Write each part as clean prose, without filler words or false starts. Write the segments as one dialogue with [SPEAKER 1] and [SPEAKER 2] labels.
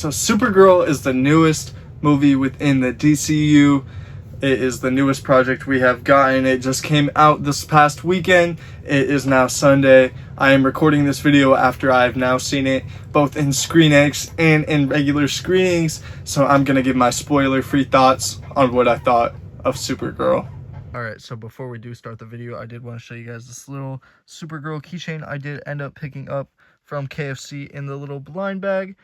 [SPEAKER 1] so Supergirl is the newest movie within the DCU. It is the newest project we have gotten. It just came out this past weekend. It is now Sunday. I am recording this video after I've now seen it both in ScreenX and in regular screenings, so I'm gonna give my spoiler-free thoughts on what I thought of Supergirl. Alright, so before we do start the video, I did want to show you guys this little Supergirl keychain I did end up picking up from KFC in the little blind bag.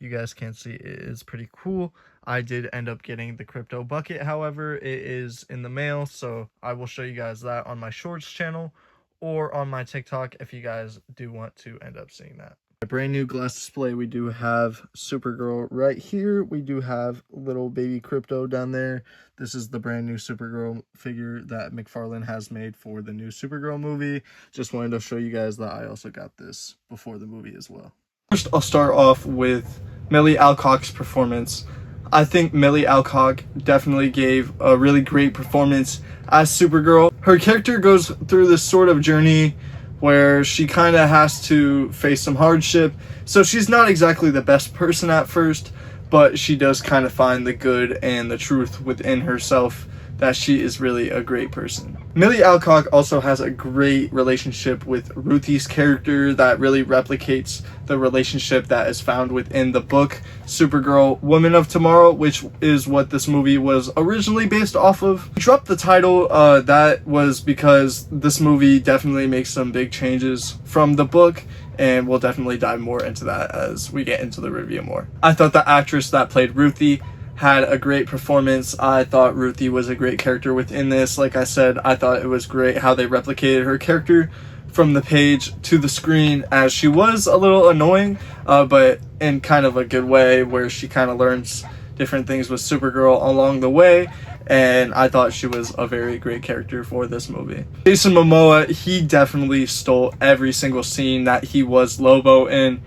[SPEAKER 1] You guys can't see, it is pretty cool. I did end up getting the crypto bucket, however, it is in the mail, so I will show you guys that on my shorts channel or on my TikTok if you guys do want to end up seeing that. A brand new glass display, we do have Supergirl right here. We do have little baby crypto down there. This is the brand new Supergirl figure that McFarlane has made for the new Supergirl movie. Just wanted to show you guys that I also got this before the movie as well. First, I'll start off with Millie Alcock's performance. I think Millie Alcock definitely gave a really great performance as Supergirl. Her character goes through this sort of journey where she kind of has to face some hardship. So she's not exactly the best person at first, but she does kind of find the good and the truth within herself that she is really a great person. Millie Alcock also has a great relationship with Ruthie's character that really replicates the relationship that is found within the book Supergirl Woman of Tomorrow, which is what this movie was originally based off of. I dropped the title, that was because this movie definitely makes some big changes from the book, and we'll definitely dive more into that as we get into the review more. I thought the actress that played Ruthie had a great performance. I thought Ruthie was a great character within this. Like I said, I thought it was great how they replicated her character from the page to the screen, as she was a little annoying, but in kind of a good way, where she kind of learns different things with Supergirl along the way, and I thought she was a very great character for this movie. Jason Momoa, he definitely stole every single scene that he was Lobo in.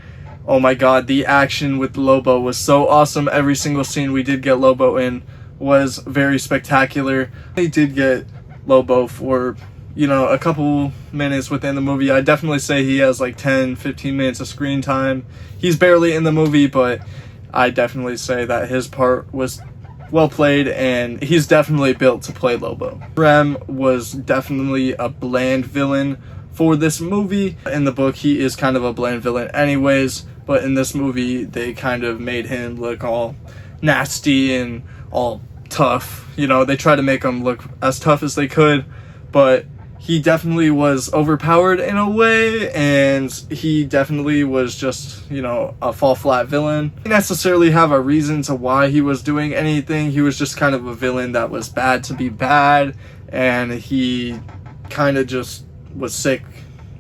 [SPEAKER 1] Oh my god, the action with Lobo was so awesome. Every single scene we did get Lobo in was very spectacular. They did get Lobo for, you know, a couple minutes within the movie. I definitely say he has like 10-15 minutes of screen time. He's barely in the movie, but I definitely say that his part was well played, and he's definitely built to play Lobo. Rem was definitely a bland villain for this movie. In the book, he is kind of a bland villain anyways, but in this movie, they kind of made him look all nasty and all tough. You know, they tried to make him look as tough as they could, but he definitely was overpowered in a way, and he definitely was just, you know, a fall flat villain. He didn't necessarily have a reason to why he was doing anything. He was just kind of a villain that was bad to be bad, and he kind of just was sick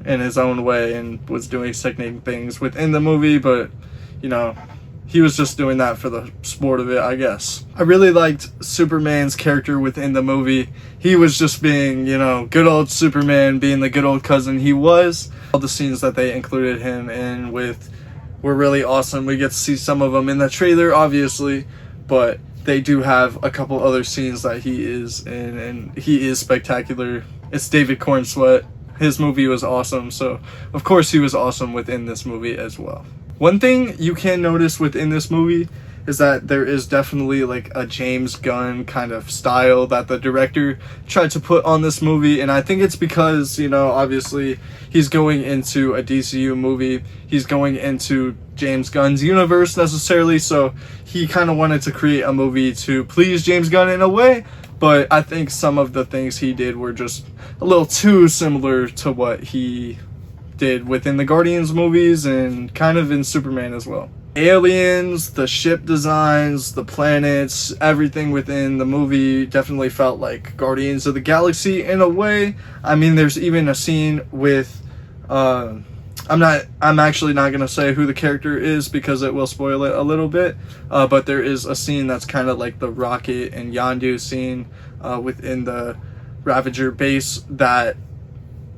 [SPEAKER 1] in his own way and was doing sickening things within the movie, but you know, he was just doing that for the sport of it, I guess. I really liked Superman's character within the movie. He was just being, you know, good old Superman, being the good old cousin he was. All the scenes that they included him in with were really awesome. We get to see some of them in the trailer, obviously, but they do have a couple other scenes that he is in, and he is spectacular. It's David Cornsweet. His movie was awesome, so of course he was awesome within this movie as well. One thing you can notice within this movie is that there is definitely like a James Gunn kind of style that the director tried to put on this movie, and I think it's because, you know, obviously he's going into a DCU movie, he's going into James Gunn's universe necessarily, so he kind of wanted to create a movie to please James Gunn in a way, but I think some of the things he did were just a little too similar to what he did within the Guardians movies and kind of in Superman as well. Aliens, the ship designs, the planets, everything within the movie definitely felt like Guardians of the Galaxy in a way. I mean, there's even a scene with I'm actually not gonna say who the character is because it will spoil it a little bit, but there is a scene that's kind of like the Rocket and Yondu scene within the Ravager base that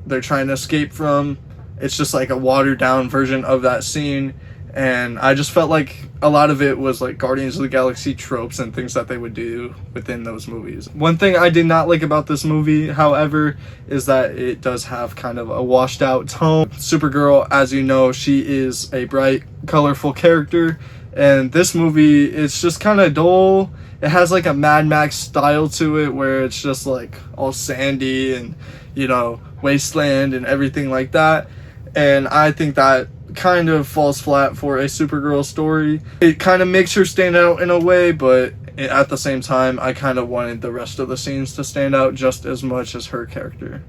[SPEAKER 1] they're trying to escape from. It's just like a watered down version of that scene, and I just felt like a lot of it was like Guardians of the Galaxy tropes and things that they would do within those movies. One thing I did not like about this movie, however, is that it does have kind of a washed out tone. Supergirl, as you know, she is a bright, colorful character, And this movie, it's just kind of dull. It has like a Mad Max style to it where it's just like all sandy and, you know, wasteland and everything like that. And I think that kind of falls flat for a Supergirl story. It kind of makes her stand out in a way, but at the same time, I kind of wanted the rest of the scenes to stand out just as much as her character.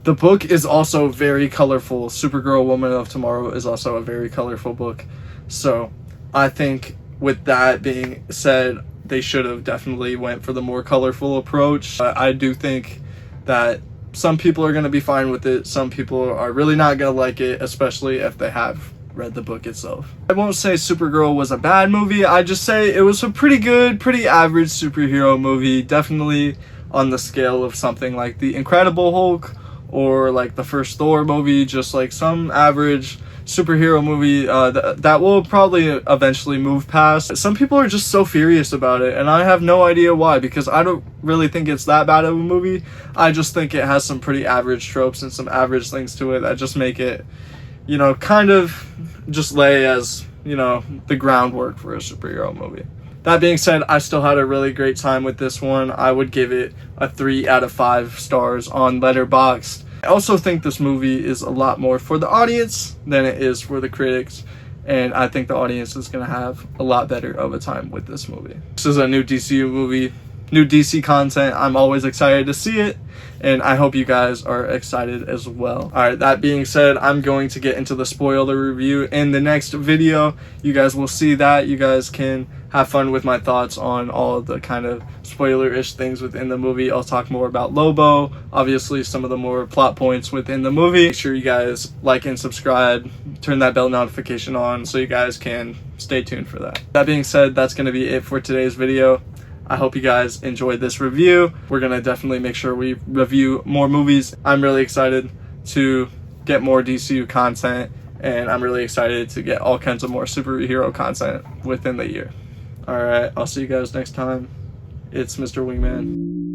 [SPEAKER 1] The book is also very colorful. Supergirl Woman of Tomorrow is also a very colorful book. So I think with that being said, they should have definitely went for the more colorful approach. I do think that some people are going to be fine with it. Some people are really not going to like it, especially if they have read the book itself. I won't say Supergirl was a bad movie. I just say it was a pretty good, pretty average superhero movie. Definitely on the scale of something like The Incredible Hulk or like the first Thor movie, just like some average superhero movie that will probably eventually move past. Some people are just so furious about it, and I have no idea why, because I don't really think it's that bad of a movie. I just think it has some pretty average tropes and some average things to it that just make it, you know, kind of just lay as, you know, the groundwork for a superhero movie. That being said, I still had a really great time with this one. I would give it a 3 out of 5 stars on Letterboxd. I also think this movie is a lot more for the audience than it is for the critics, and I think the audience is going to have a lot better of a time with this movie. This is a new DCU movie, new DC content. I'm always excited to see it, and I hope you guys are excited as well. Alright, that being said, I'm going to get into the spoiler review in the next video. You guys will see that. You guys can have fun with my thoughts on all of the kind of spoiler-ish things within the movie. I'll talk more about Lobo, obviously some of the more plot points within the movie. Make sure you guys like and subscribe, turn that bell notification on so you guys can stay tuned for that. That being said, that's going to be it for today's video. I hope you guys enjoyed this review. We're going to definitely make sure we review more movies. I'm really excited to get more DCU content, and I'm really excited to get all kinds of more superhero content within the year. Alright, I'll see you guys next time. It's Mr. Wingman.